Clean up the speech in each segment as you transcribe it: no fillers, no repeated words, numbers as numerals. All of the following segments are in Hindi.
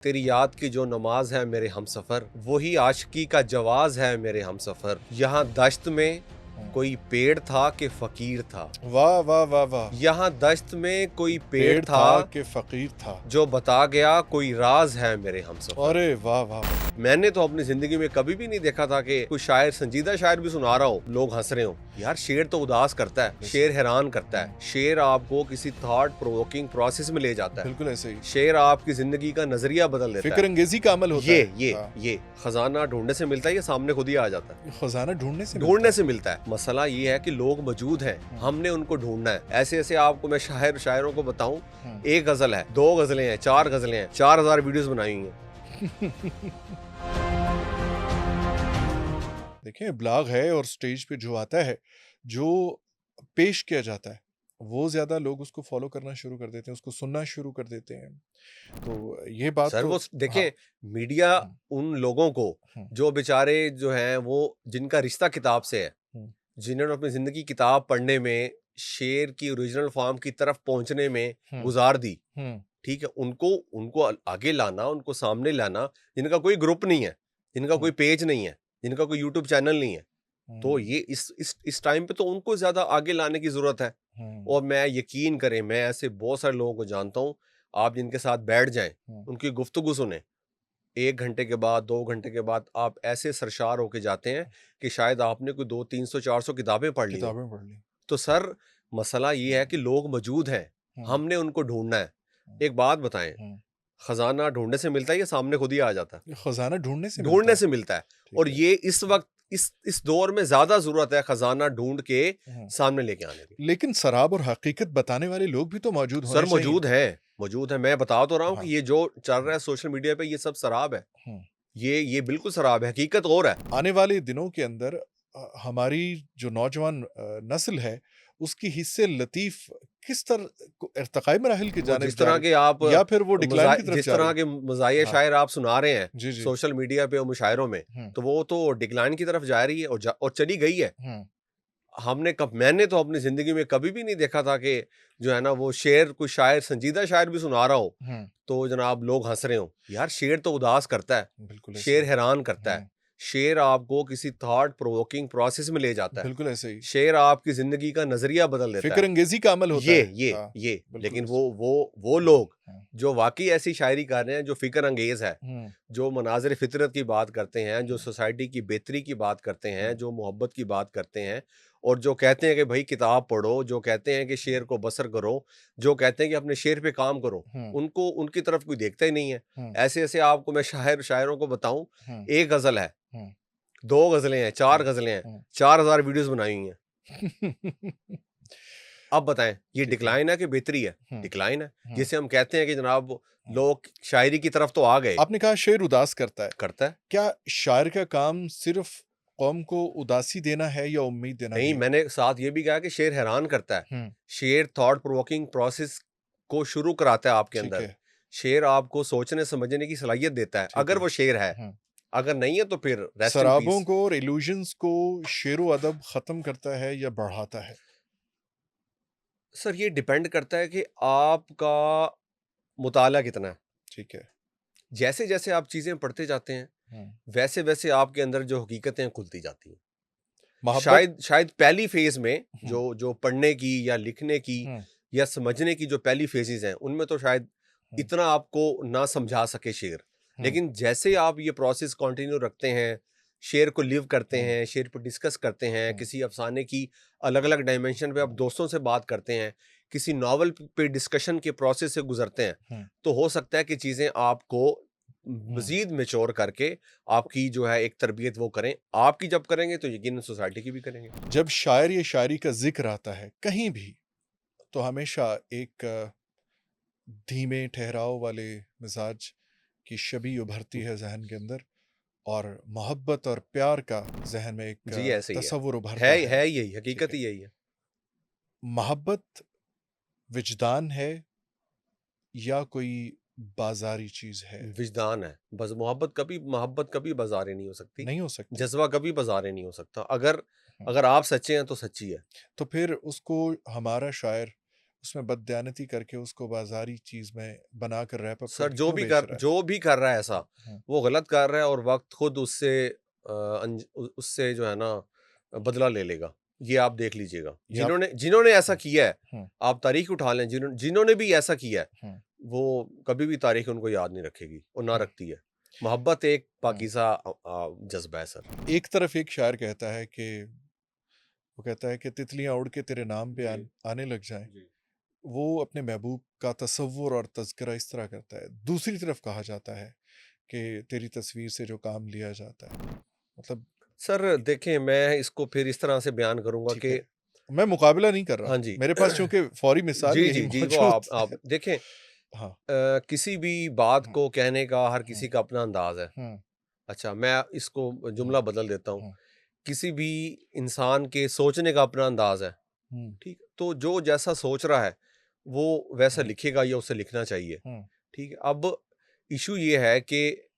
तेरी याद की जो नमाज है मेरे हमसफर, वही आशिकी का जवाज है मेरे हमसफर। यहाँ दश्त में कोई पेड़ था कि फकीर था। वाह वाह वाह वाह। यहाँ दश्त में कोई पेड़ पेड़ था था कि फकीर था। जो बता गया कोई राज है मेरे हमसफर। अरे वाह वाह वाह। मैंने तो अपनी जिंदगी में कभी भी नहीं देखा था कि कोई शायर संजीदा शायर भी सुना रहा हो, लोग हंस रहे हो। यार शेर तो उदास करता है, शेर हैरान करता है, शेर आपको किसी थॉट प्रोवोकिंग प्रोसेस में ले जाता है। बिल्कुल ऐसे ही। शेर आपकी जिंदगी का नजरिया बदल देता फिक्र है। अंगेजी का अमल होता है। ये खजाना ढूंढने से मिलता है, ये सामने खुद ही आ जाता है। खजाना ढूंढने से मिलता है। मसला ये है कि लोग मौजूद हैं, हमने उनको ढूंढना है। ऐसे ऐसे आपको मैं शायरों को बताऊं, एक गजल है, 2 गजलें हैं, 4 गजलें हैं, 4000 वीडियोस बनाई हुई हैं। देखिए ब्लॉग है और स्टेज पे जो आता है, जो पेश किया जाता है, वो ज्यादा लोग उसको फॉलो करना शुरू कर देते हैं, उसको सुनना शुरू कर देते हैं। तो ये बात सर तो वो देखें, हाँ। मीडिया उन लोगों को हम्म, जो बेचारे जो हैं वो जिनका रिश्ता किताब से है, हम्म, जिन्होंने अपनी जिंदगी किताब पढ़ने में, शेर की ओरिजिनल फॉर्म की तरफ पहुंचने में हम्म, गुजार दी, हम्म, ठीक है, उनको उनको आगे लाना, उनको सामने लाना, जिनका कोई ग्रुप नहीं है, जिनका कोई पेज नहीं है, जिनका कोई यूट्यूब चैनल नहीं है, तो ये इस टाइम पे तो उनको ज्यादा आगे लाने की जरूरत है। हम्म, और मैं यकीन करें, मैं ऐसे बहुत सारे लोगों को जानता हूँ, आप जिनके साथ बैठ जाएं, हम्म, उनकी गुफ्तगू सुने, 1 घंटे के बाद, 2 घंटे के बाद आप ऐसे सरशार होके जाते हैं कि शायद आपने कोई 200, 300, 400 किताबें पढ़ ली हो। किताबें पढ़ ली। तो सर मसला ये है कि लोग मौजूद हैं, हम्म, हमने उनको ढूंढना है। हम्म, एक बात बताएं, हम्म। खजाना ढूंढने से मिलता है या सामने खुद ही आ जाता है? ये खजाना ढूंढने से मिलता ढूंढने है। से मिलता है। ठीक और है। ये इस वक्त इस दौर में ज्यादा जरूरत है खजाना ढूंढ के हम्म। सामने लेके आने की। लेकिन सराब और हकीकत बताने वाले लोग भी तो मौजूद सर होने चाहिए। मौजूद है, मैं बता तो रहा हूँ कि हाँ। ये जो चल रहा है सोशल मीडिया पे, ये सब शराब है। हम्म। ये बिल्कुल शराब है, हकीकत और है। आने वाले दिनों के अंदर हमारी जो नौजवान नस्ल है, उसकी हिस्से लतीफ किस तरह को इर्तिकाई मराहिल की वो जानिब जिस जा तरह रही, के आप या फिर वो डिक्लाइन की तरफ जिस जा रही। तरह के मज़ाहिया हाँ। शायर आप सुना रहे हैं जी जी। सोशल मीडिया पे और मुशायरों में, हम्म, तो वो तो डिक्लाइन की तरफ जा रही है और चली गई है। हम्म, मैंने तो अपनी जिंदगी में कभी भी नहीं देखा था कि जो है ना वो शेर, कोई शायर संजीदा शायर भी सुना रहा हो, हम्म। तो जनाब लोग हंस रहे हो। यार शेर तो उदास करता है, बिल्कुल ऐसे शेर ही। हैरान करता है, हम्म। शेर आपको किसी थॉट प्रोवोकिंग प्रोसेस में ले जाता है, बिल्कुल ऐसे ही। शेर आपकी जिंदगी का नजरिया बदल देता फिक्र है। अंगेजी का अमल होता है। हाँ। ये बिल्कुल लेकिन ऐसे। वो लोग हाँ। जो वाकई ऐसी शायरी कर रहे हैं जो फिक्र अंगेज है, हम्म, जो मनाज़िर फितरत की बात करते हैं, जो हम्म, सोसाइटी की बेहतरी की बात करते हैं, हम्म, जो मोहब्बत की बात करते हैं, और जो कहते हैं कि भाई किताब पढ़ो, जो कहते हैं कि शेर को बसर करो, जो कहते हैं कि अपने शेर पे काम करो, हम्म, उनको उनकी तरफ कोई देखता ही नहीं है। हम्म, ऐसे ऐसे आपको मैं शायरों को बताऊं, हम्म, एक गजल है, हम्म, 2 गजलें हैं, 4 हम्म, गजलें हैं, हम्म। 4000 वीडियोस बनाई हुई हैं। अब बताएं, ये ठीक है। डिक्लाइन है कि बेहतरी है? हम्म, डिक्लाइन है। हम्म, जिसे हम कहते हैं कि जनाब हम्म। लोग शायरी की तरफ तो आ गए, आपने कहा शेर उदास करता है। करता है। क्या शायर का काम सिर्फ कौम को उदासी देना है या उम्मीद देना नहीं, भी है? मैंने साथ ये भी कहा कि शेर हैरान करता है। हम्म। शेर थॉट प्रोवोकिंग प्रोसेस को शुरू कराता है आपके ठीक अंदर। है। शेर आपको सोचने समझने की सलाहियत देता है, ठीक अगर है। वो शेर है। हम्म। अगर नहीं है तो फिर रेस्ट इन शराबों पीस। को और इल्यूजन्स को शेरो अदब खत्म करता है या बढ़ाता है? सर ये डिपेंड करता है कि आपका मुताला कितना है। ठीक है। जैसे जैसे आप चीजें पढ़ते जाते हैं, हम्म। वैसे वैसे आपके अंदर जो हकीकतें खुलती जाती हैं। मोहब्बत। शायद पहली फेज में हम्म, जो जो पढ़ने की या लिखने की हम्म, या समझने की जो पहली फेजेस हैं, उनमें तो शायद हम्म, इतना आपको ना समझा सके शेर। हम्म, लेकिन जैसे आप ये प्रोसेस कंटिन्यू रखते हैं, शेर को लिव करते हम्म, हैं, शेर पर डिस्कस करते हैं, हम्म, किसी अफसाने की अलग अलग डायमेंशन पे आप दोस्तों से बात करते हैं, किसी नॉवल पे डिस्कशन के प्रोसेस से गुजरते हैं, हम्म, तो हो सकता है कि चीज़ें आपको हम्म। मजीद मेच्योर करके आपकी जो है एक तरबियत वो करें। आपकी जब करेंगे तो यकीनन सोसाइटी की भी करेंगे। जब शायर या शायरी का जिक्र आता है कहीं भी, तो हमेशा एक धीमे ठहराव वाले मिजाज की छवि उभरती है जहन के अंदर, और मोहब्बत और प्यार का जहन में एक जी ऐसे ही है। तसव्वुर उभरता है। है यही, ठीक हकीकत है। ही यही है। मोहब्बत विजदान है या कोई बाजारी चीज है? विजदान है बस। मोहब्बत कभी बाजारे नहीं हो सकती। नहीं हो सकती। जज्बा कभी बाजारे नहीं हो सकता। अगर हम्म। अगर आप सच्चे हैं तो सच्ची है। तो फिर उसको हमारा शायर उसमें बददयानती करके उसको बाजारी चीज में बनाकर रैप अप सर करके क्यों बेच रहा है? जो भी कर रहा है ऐसा हम्म, वो गलत कर रहा है और वक्त खुद उससे जो है ना बदला ले लेगा। ये आप देख लीजिएगा, ये आप जिन्होंने ऐसा किया है, हम्म, आप तारीख उठा लें, जिन्होंने भी ऐसा किया है हम्म, वो कभी भी तारीख उनको याद नहीं रखेगी और ना हम्म, रखती है। मोहब्बत एक हम्म। पाकीज़ा जज्बा है सर। एक तरफ एक शायर कहता है कि वो कहता है कि तितलियां उड़ के तेरे नाम पे आने लग जाएं। वो अपने महबूब का तसव्वुर और तज़किरा इस तरह करता है। दूसरी तरफ कहा जाता है कि तेरी तस्वीर से जो काम लिया जाता है, मतलब सर देखें, मैं इसको फिर इस तरह से बयान करूंगा ठीक कि है, मैं मुकाबला नहीं कर रहा, हाँ जी मेरे पास चूंकि फौरी मिसाल जी यही जी जी, वो मौजूद आप है। देखें, हाँ। किसी भी बात हम्म, को कहने का हर हम्म, किसी का अपना अंदाज है। हम्म, अच्छा, मैं इसको हम्म, जुमला बदल देता हूँ। हम्म, किसी भी इंसान के सोचने का अपना अंदाज है। हम्म, ठीक है, तो जो जैसा सोच रहा है वो वैसा हम्म, लिखेगा या उसे लिखना चाहिए। हम्म, ठीक है, अब इशू ये है कि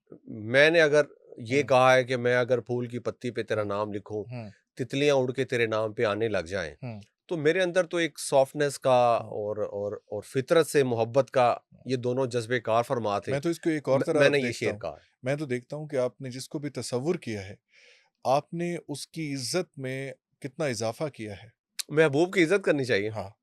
मैंने अगर ये हम्म, कहा है कि मैं अगर फूल की पत्ती पे तेरा हम्म, नाम लिखूं, हम्म, तितलियां उड़ के तेरे नाम पे आने लग जाएं, हम्म, तो मेरे अंदर तो एक सॉफ्टनेस का हम्म। और फितरत से मोहब्बत का ये दोनों जज्बे कार फरमा थे। मैं तो इसको एक और तरह मैंने ये देखता शेर हूँ। कहा है। मैं तो देखता हूँ कि आपने जिसको भी तसव्वुर किया है, आपने उसकी इज्जत में कितना इजाफा किया है। महबूब की इज्जत करनी चाहिए। हाँ,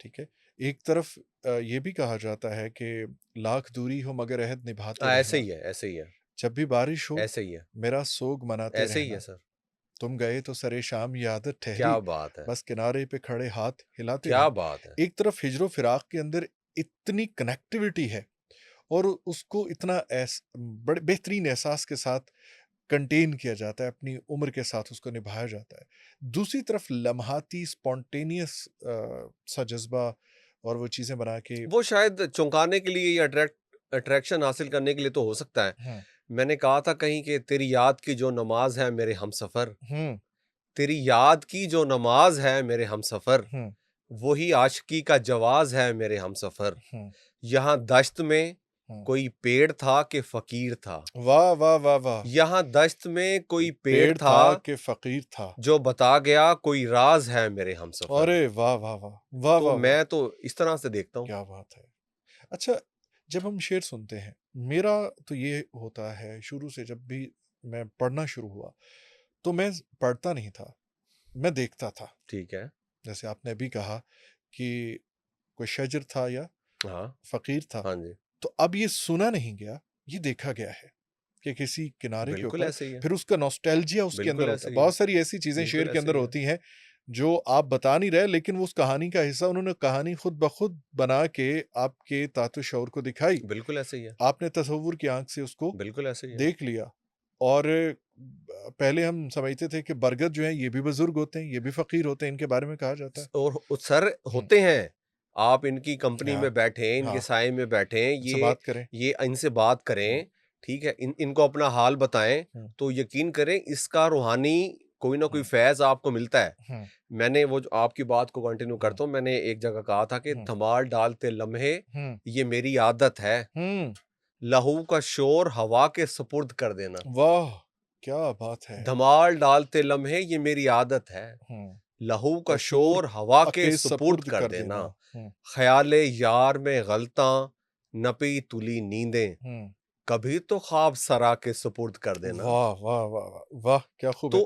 ठीक है। एक तरफ ये भी कहा जाता है कि लाख दूरी हो मगर अहद निभाते ऐसे रहना। ही है, ऐसे ही है, जब भी बारिश हो ऐसे ही है, मेरा सोग मनाते ऐसे ही है रहना। सर। तुम गए तो सरे शाम ये आदत क्या ठहरी, बात है, बस किनारे पे खड़े हाथ हिलाते क्या रहना। बात है। एक तरफ हिजरो फिराक के अंदर इतनी कनेक्टिविटी है और उसको इतना बड़े बेहतरीन एहसास के साथ कंटेन किया जाता है, अपनी उम्र के साथ उसको निभाया जाता है। दूसरी तरफ लम्हाती स्पॉन्टेनियस सा जज्बा और वो चीज़ें बना के वो शायद चौंकाने के लिए या अट्रैक्शन हासिल करने के लिए तो हो सकता है। हम्म, मैंने कहा था कहीं कि तेरी याद की जो नमाज है मेरे हमसफर, हम्म, तेरी याद की जो नमाज है मेरे हमसफर, हम्म, वही आशिकी का जवाज है मेरे हमसफर। हम्म, यहाँ दश्त में हम्म। कोई पेड़ था कि फकीर था, वाह वाह वाह वाह। यहाँ दश्त में कोई पेड़ पेड़ था था कि फकीर था। जो बता गया कोई राज है मेरे हमसफर। अरे वाह वाह वाह वाह तो वाह वाह। मैं तो इस तरह से देखता हूँ। क्या बात है। अच्छा, जब हम शेर सुनते हैं, मेरा तो ये होता है शुरू से, जब भी मैं पढ़ना शुरू हुआ तो मैं पढ़ता नहीं था, मैं देखता था। ठीक है। जैसे आपने अभी कहा कि कोई शजर था या हाँ फकीर था, हाँ जी, तो अब ये सुना नहीं गया, ये देखा गया है कि किसी किनारे के बिल्कुल ऊपर, ऐसे ही है, फिर उसका नॉस्टैल्जिया उसके अंदर बिल्कुल होता ऐसे है। ही है, बहुत सारी ऐसी चीजें शेर बिल्कुल के ऐसे अंदर ही है, होती हैं जो आप बता नहीं रहे, लेकिन वो उस कहानी का हिस्सा, उन्होंने कहानी खुद ब खुद बना के आपके तातु शऊर को दिखाई। बिल्कुल ऐसे ही है, आपने तसव्वुर की आंख से उसको बिल्कुल ऐसे ही है। देख लिया। और पहले हम समझते थे कि बरगद जो है ये भी बुजुर्ग होते हैं, ये भी फकीर होते हैं, इनके बारे में कहा जाता है। और सर हम्म, होते हैं, आप इनकी कंपनी हाँ में बैठे, इनके हाँ, साए में बैठे, इनसे बात करें। ये इनसे बात हम्म, करें, ठीक है, इनको अपना हाल बताएं, हम्म, तो यकीन करें इसका रूहानी कोई ना कोई हम्म, फैज़ आपको मिलता है। हम्म, मैंने वो जो आपकी बात को कंटिन्यू हम्म, करता हूँ, मैंने एक जगह कहा था कि हम्म, धमाल डालते लम्हे हम्म, ये मेरी आदत है, हम्म। लहू का शोर हवा के सुपुर्द कर देना। वाह, क्या बात है। धमाल डालते लम्हे ये मेरी आदत है, हम्म। लहू का कशोर शोर हवा के अके सुपुर्द सपुर्द कर कर देना। देना। हम्म, ख्याले यार में गलता नपी तुली नींदें, हम्म। कभी तो ख्वाब सरा के सुपुर्द कर देना। वाह वाह वाह वाह वाह, क्या खूब तो है।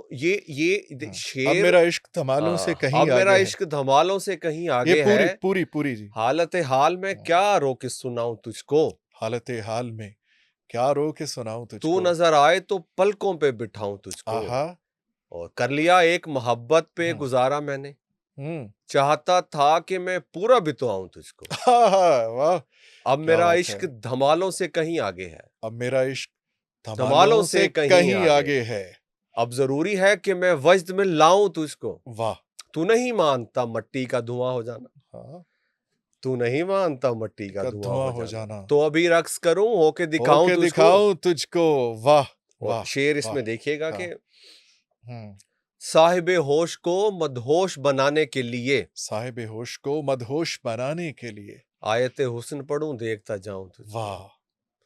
अब शेर, मेरा इश्क धमालों से कहीं अब मेरा आगे है। इश्क धमालों से कहीं ये आगे पूरी है, पूरी पूरी जी। हालत हाल में हम्म। क्या रो के सुनाऊं तुझको, हालत हाल में क्या रो के सुनाऊं तू तुझको। नजर आए तो पलकों पे बिठाऊं तुझको। आहा। और कर लिया एक मोहब्बत पे हम्म, गुजारा मैंने, हम्म। चाहता था कि मैं पूरा बितवाऊं तुझको। आहा, वाह, अब क्या मेरा बात है। इश्क धमालों से कहीं आगे है, अब मेरा इश्क धमालों धमालों से से कहीं कहीं आगे। आगे है। अब जरूरी है कि मैं वजद में लाऊं तुझको, वाह। तू नहीं मानता मट्टी का धुआं हो जाना, हाँ, तू नहीं मानता मट्टी का का धुआं धुआं हो हो जाना, जाना। तो अभी रक्स करूं होके दिखाऊं होके तुझको। दिखाऊं तुझको। वाह और वाह शेर वाह। इसमें देखिएगा हाँ। कि हम्म। साहिबे होश को मदहोश बनाने के लिए, साहिब होश को मदहोश बनाने के लिए। आयते हुस्न पढ़ूं देखता जाऊं तुझको, वाह,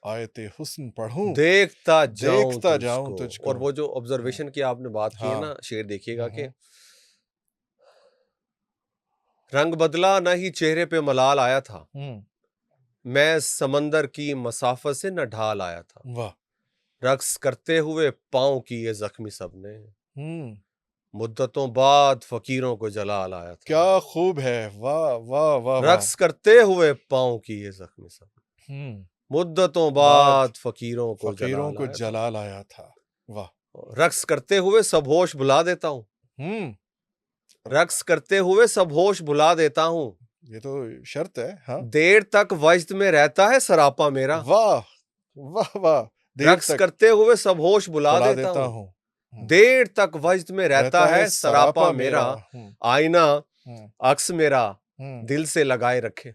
आयते हुस्न पढ़ूं देखता जाऊं देखता जाऊं तुझको। तुझको। और वो जो हम्म, ऑब्जर्वेशन की आपने बात की है हाँ। ना, शेर देखिएगा कि रंग बदला न ही चेहरे पे मलाल आया था, मैं समंदर की मसाफत से न ढाल आया था। वाह। रक्स करते हुए पाँव की ये जख्मी सबने, हम्म। मुद्दतों बाद फकीरों को जलाल आया था। क्या खूब है, वाह वाह वाह वाह। रक्स करते हुए पाँव की ये जख्मी सबने, हम्म। मुद्दतों बाद बाद फकीरों को फकीरों जलाल को आया था। जलाल आया था। वाह। रक्स करते हुए सब होश भुला देता हूँ, हम्म। रक्स करते हुए सब होश भुला देता हूँ। ये तो शर्त है। हाँ। देर तक वजद में रहता है सरापा मेरा, वाह वाह वाह। देर रक्स तक करते हुए सब होश भुला बुला देता देता हूँ। हूँ। देर तक वजद में रहता है सरापा मेरा, हम्म। आईना हम्म। अक्स मेरा हम्म। दिल से लगाए रखे।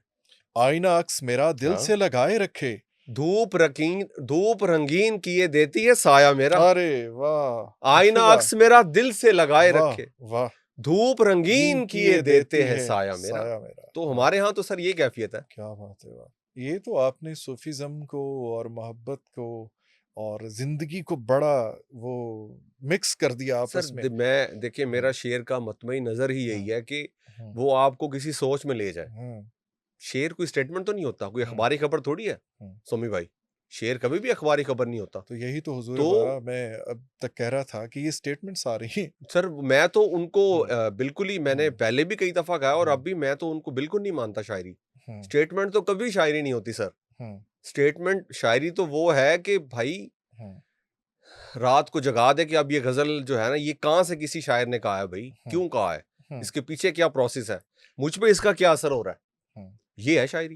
आईना अक्स मेरा दिल हाँ। से लगाए रखे। धूप रंगीन किए देती है साया मेरा, अरे वाह आईना वाह अक्स मेरा दिल से लगाए वाह रखे। वाह। धूप रंगीन किए देते हैं साया मेरा। साया मेरा। तो हमारे यहाँ तो सर ये कैफियत है। क्या बात है, वाह। ये तो आपने सूफीज्म को और मोहब्बत को और जिंदगी को बड़ा वो मिक्स कर दिया आपस में। मैं देखिए, मेरा शेर का मतमई नजर ही यही है कि वो आपको किसी सोच में ले जाए। शेर कोई स्टेटमेंट तो नहीं होता, कोई अखबारी खबर थोड़ी है सोमी भाई। शेर कभी भी अखबारी खबर नहीं होता। तो यही तो हुजूर बारा मैं अब तक कह रहा था कि ये स्टेटमेंट्स आ रही हैं। सर मैं तो उनको बिल्कुल ही, मैंने पहले भी कई दफा कहा और अब भी मैं तो उनको बिल्कुल नहीं मानता शायरी। स्टेटमेंट तो कभी शायरी नहीं होती सर। स्टेटमेंट शायरी तो वो है कि भाई रात को जगा दे कि अब ये गजल जो है ना, ये कहाँ से किसी शायर ने कहा है भाई, क्यों कहा है, इसके पीछे क्या प्रोसेस है, मुझ पे इसका क्या असर हो रहा है, ये है शायरी।